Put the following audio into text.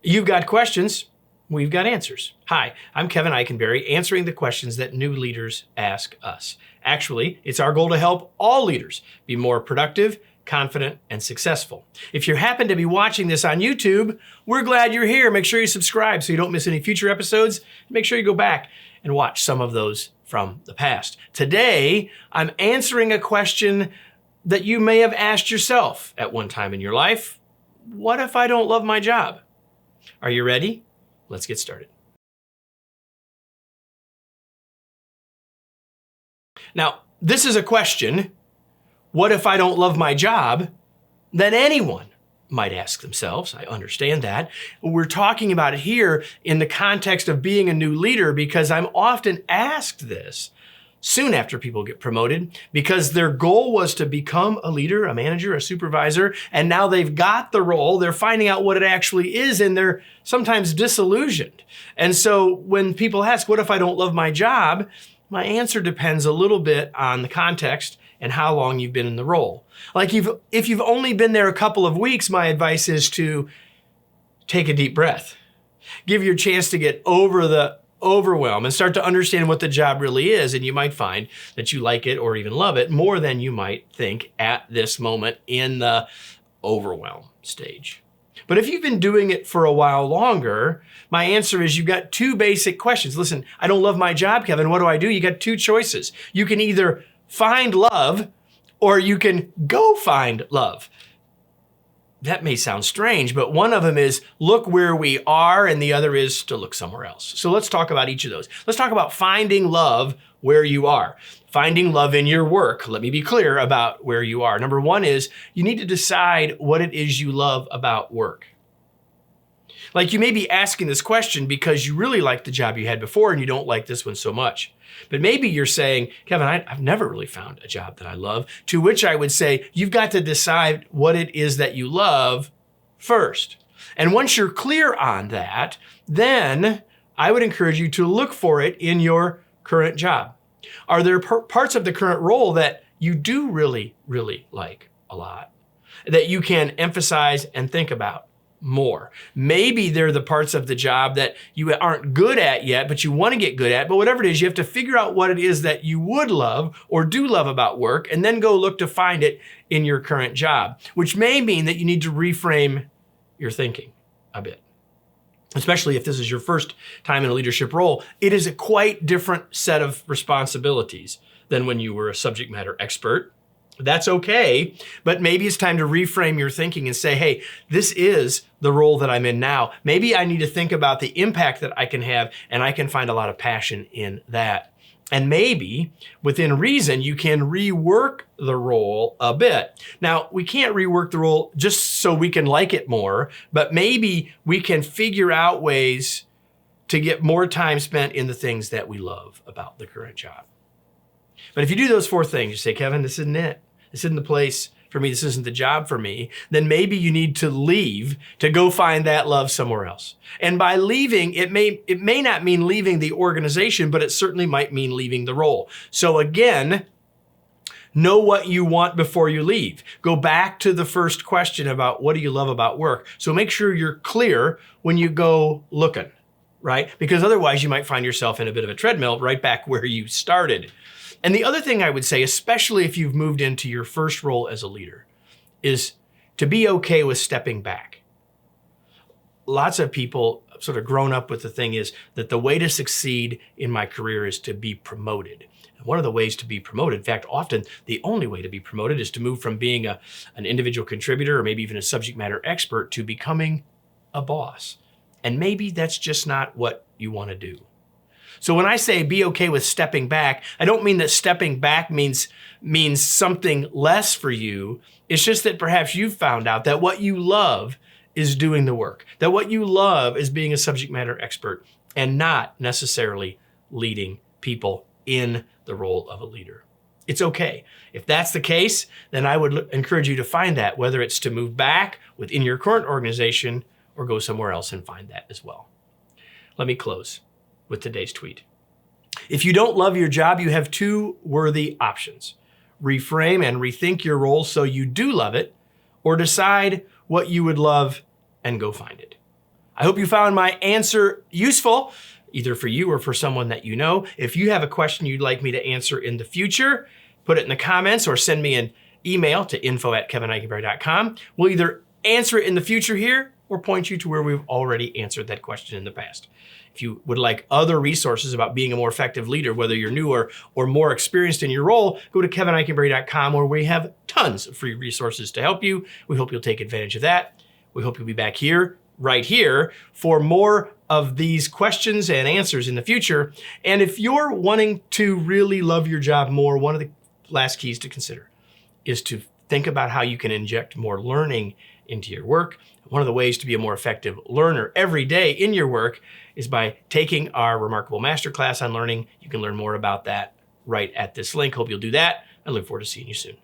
You've got questions, we've got answers. Hi, I'm Kevin Eikenberry, answering the questions that new leaders ask us. Actually, it's our goal to help all leaders be more productive, confident, and successful. If you happen to be watching this on YouTube, we're glad you're here. Make sure you subscribe so you don't miss any future episodes. Make sure you go back and watch some of those from the past. Today, I'm answering a question that you may have asked yourself at one time in your life. What if I don't love my job? Are you ready? Let's get started. Now, this is a question, what if I don't love my job, that anyone might ask themselves. I understand that. We're talking about it here in the context of being a new leader because I'm often asked this soon after people get promoted because their goal was to become a leader, a manager, a supervisor, and now they've got the role, they're finding out what it actually is, and they're sometimes disillusioned. And so when people ask, what if I don't love my job? My answer depends a little bit on the context and how long you've been in the role. Like if you've only been there a couple of weeks, my advice is to take a deep breath. Give your chance to get over the overwhelm and start to understand what the job really is. And you might find that you like it or even love it more than you might think at this moment in the overwhelm stage. But if you've been doing it for a while longer, my answer is you've got two basic questions. Listen, I don't love my job, Kevin. What do? You got two choices. You can either find love or you can go find love. That may sound strange, but one of them is look where we are and the other is to look somewhere else. So let's talk about each of those. Let's talk about finding love where you are. Finding love in your work. Let me be clear about where you are. Number one is you need to decide what it is you love about work. Like you may be asking this question because you really like the job you had before and you don't like this one so much. But maybe you're saying, Kevin, I've never really found a job that I love, to which I would say, you've got to decide what it is that you love first. And once you're clear on that, then I would encourage you to look for it in your current job. Are there parts of the current role that you do really, really like a lot, that you can emphasize and think about more? Maybe they're the parts of the job that you aren't good at yet, but you want to get good at. But whatever it is, you have to figure out what it is that you would love or do love about work, and then go look to find it in your current job, which may mean that you need to reframe your thinking a bit. Especially if this is your first time in a leadership role, it is a quite different set of responsibilities than when you were a subject matter expert. That's okay, but maybe it's time to reframe your thinking and say, hey, this is the role that I'm in now. Maybe I need to think about the impact that I can have, and I can find a lot of passion in that. And maybe within reason, you can rework the role a bit. Now, we can't rework the role just so we can like it more, but maybe we can figure out ways to get more time spent in the things that we love about the current job. But if you do those four things, you say, Kevin, this isn't it. This isn't the place for me. This isn't the job for me. Then maybe you need to leave to go find that love somewhere else. And by leaving, it may not mean leaving the organization, but it certainly might mean leaving the role. So again, know what you want before you leave. Go back to the first question about what do you love about work. So make sure you're clear when you go looking, right? Because otherwise you might find yourself in a bit of a treadmill right back where you started. And the other thing I would say, especially if you've moved into your first role as a leader, is to be okay with stepping back. Lots of people sort of grown up with the thing is that the way to succeed in my career is to be promoted. And one of the ways to be promoted, in fact, often the only way to be promoted is to move from being an individual contributor or maybe even a subject matter expert to becoming a boss. And maybe that's just not what you want to do. So when I say be okay with stepping back, I don't mean that stepping back means something less for you. It's just that perhaps you've found out that what you love is doing the work, that what you love is being a subject matter expert and not necessarily leading people in the role of a leader. It's okay. If that's the case, then I would encourage you to find that, whether it's to move back within your current organization or go somewhere else and find that as well. Let me close with today's tweet. If you don't love your job, you have two worthy options. Reframe and rethink your role so you do love it, or decide what you would love and go find it. I hope you found my answer useful, either for you or for someone that you know. If you have a question you'd like me to answer in the future, put it in the comments or send me an email to info@kevineikenberry.com. We'll either answer it in the future here or point you to where we've already answered that question in the past. If you would like other resources about being a more effective leader, whether you're newer or more experienced in your role, go to kevineikenberry.com, where we have tons of free resources to help you. We hope you'll take advantage of that. We hope you'll be back here, right here, for more of these questions and answers in the future. And if you're wanting to really love your job more, one of the last keys to consider is to think about how you can inject more learning into your work. One of the ways to be a more effective learner every day in your work is by taking our Remarkable Masterclass on learning. You can learn more about that right at this link. Hope you'll do that. I look forward to seeing you soon.